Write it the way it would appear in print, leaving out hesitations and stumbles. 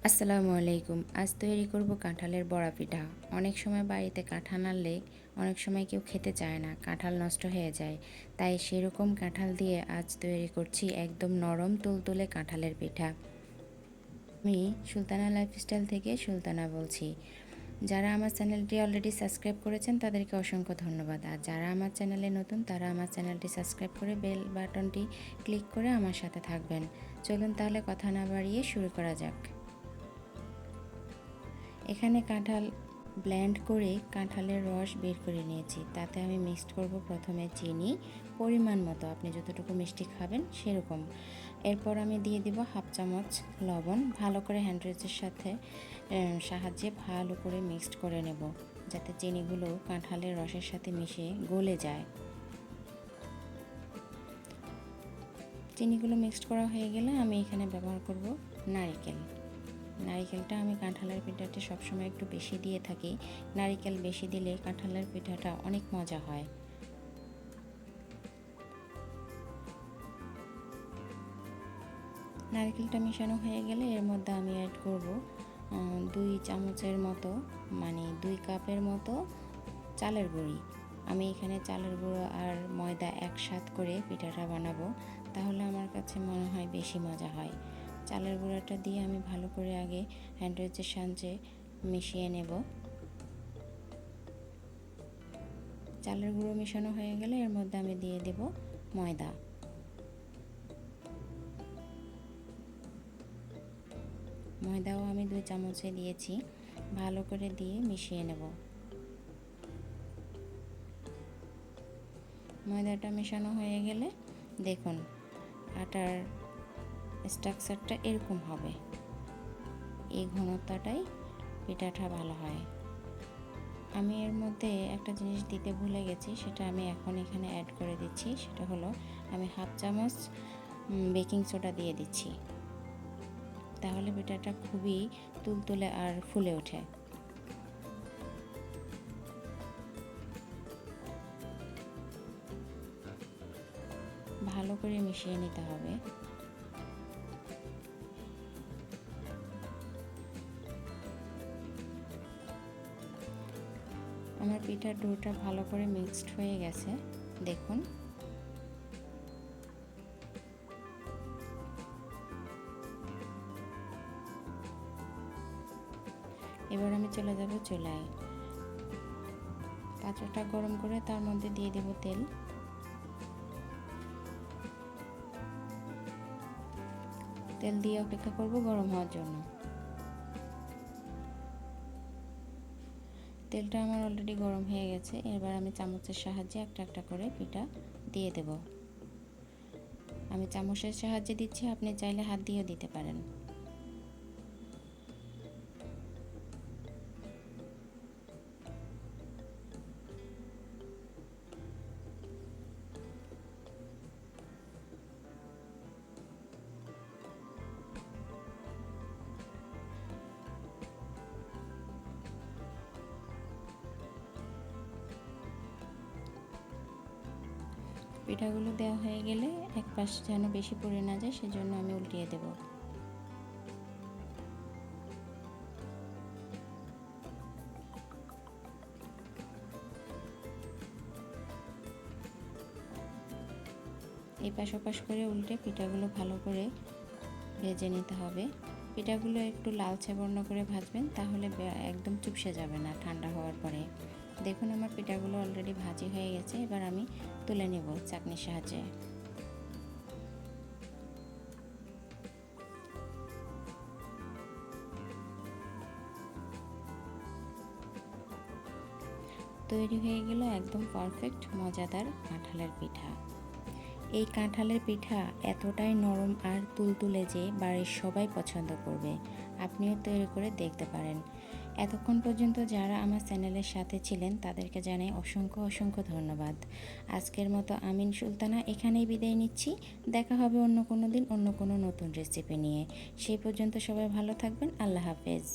আসসালামু আলাইকুম। আজ তৈরি করব কাঁঠালের বড়া পিঠা। অনেক সময় বাড়িতে কাঁঠাল আনলে অনেক সময় কেউ খেতে চায় না, কাঁঠাল নষ্ট হয়ে যায়। তাই সেরকম কাঁঠাল দিয়ে আজ তৈরি করছি একদম নরম তুলতুলে কাঁঠালের পিঠা। আমি সুলতানা লাইফস্টাইল থেকে সুলতানা বলছি। যারা আমার চ্যানেলটি অলরেডি সাবস্ক্রাইব করেছেন তাদেরকে অসংখ্য ধন্যবাদ। আর যারা আমার চ্যানেলে নতুন তারা আমার চ্যানেলটি সাবস্ক্রাইব করে বেল বাটনটি ক্লিক করে আমার সাথে থাকবেন। চলুন তাহলে কথা না বাড়িয়ে শুরু করা যাক। এখানে কাঁঠাল ব্লেন্ড করে কাঁঠালের রস বের করে নিয়েছি। তাতে আমি মিক্সড করব প্রথমে চিনি পরিমাণ মতো, আপনি যতটুকু মিষ্টি খাবেন সেরকম। এরপর আমি দিয়ে দিব হাফ চামচ লবণ। ভালো করে হ্যান্ড উইচের সাহায্যে ভালো করে মিক্সড করে নেব, যাতে চিনিগুলো কাঁঠালের রসের সাথে মিশে গলে যায়। চিনিগুলো মিক্সড করা হয়ে গেলে আমি এখানে ব্যবহার করব নারকেল। নারিকেলটা আমি কাঁঠালের পিঠাতে সবসময় একটু বেশি দিয়ে থাকি। নারিকেল বেশি দিলে কাঁঠালের পিঠাটা অনেক মজা হয়। নারিকেলটা মেশানো হয়ে গেলে এর মধ্যে আমি অ্যাড করব 2 চামচের মতো, মানে 2 কাপের মতো চালের গুঁড়ি। আমি এখানে চালের গুঁড়ো আর ময়দা একসাথ করে পিঠাটা বানাবো, তাহলে আমার কাছে মনে হয় বেশি মজা হয়। চালের গুঁড়োটা দিয়ে আমি ভালো করে আগে হ্যান্ড উইচের সাহায্যে মিশিয়ে নেব। চালের গুঁড়ো মেশানো হয়ে গেলে এর মধ্যে আমি দিয়ে দেব ময়দা। ময়দাও আমি 2 চামচে দিয়েছি। ভালো করে দিয়ে মিশিয়ে নেব। ময়দাটা মেশানো হয়ে গেলে দেখুন আটার স্ট্রাকচারটা এরকম হবে। এই ঘনত্বটাই পিঠাটা ভালো হয়। আমি এর মধ্যে একটা জিনিস দিতে ভুলে গেছি, সেটা আমি এখন এখানে অ্যাড করে দিচ্ছি। সেটা হলো আমি হাফ চামচ বেকিং সোডা দিয়ে দিচ্ছি, তাহলে পিঠাটা খুবই তুলতুলে আর ফুলে ওঠে। ভালো করে মিশিয়ে নিতে হবে। আমার পিঠার ডোটা ভালো করে মিক্সড হয়ে গেছে, দেখুন। এবার আমি চলে যাব চুলায়। পাত্রটা গরম করে তার মধ্যে দিয়ে দেব তেল। তেল দিয়ে অপেক্ষা করব গরম হওয়ার জন্য। তেলটা আমার অলরেডি গরম হয়ে গেছে। এবার আমি চামচের সাহায্যে একটা একটা করে পিঠা দিয়ে দেব। আমি চামচের সাহায্যে দিচ্ছি, আপনি চাইলে হাত দিয়েও দিতে পারেন। পিঠাগুলো দেওয়া হয়ে গেলে এক পাশ যেন বেশি পুড়ে না যায়, সেজন্য আমি উল্টিয়ে দেব। এই পাশ ওপাশ করে উল্টে পিঠাগুলো ভালো করে ভেজে নিতে হবে। পিঠাগুলো একটু লালচে বর্ণ করে ভাজবেন, তাহলে একদম চুপসে যাবে না ঠান্ডা হওয়ার পরে। দেখুন আমার পিঠাগুলো অলরেডি ভাজি হয়ে গেছে। এবার আমি তুলে নেব চাকনির সাহায্যে। তৈরি হয়ে গেল একদম পারফেক্ট মজাদার কাঁঠালের পিঠা। এই কাঁঠালের পিঠা এতটাই নরম আর তুলতুলে যে বাড়ির সবাই পছন্দ করবে। আপনিও তৈরি করে দেখতে পারেন। এতক্ষণ পর্যন্ত যারা আমার চ্যানেলের সাথে ছিলেন তাদেরকে জানাই অসংখ্য অসংখ্য ধন্যবাদ। আজকের মতো আমিন সুলতানা এখানেই বিদায় নিচ্ছি। দেখা হবে অন্য কোনো দিন অন্য কোনো নতুন রেসিপি নিয়ে। সেই পর্যন্ত সবাই ভালো থাকবেন। আল্লাহ হাফেজ।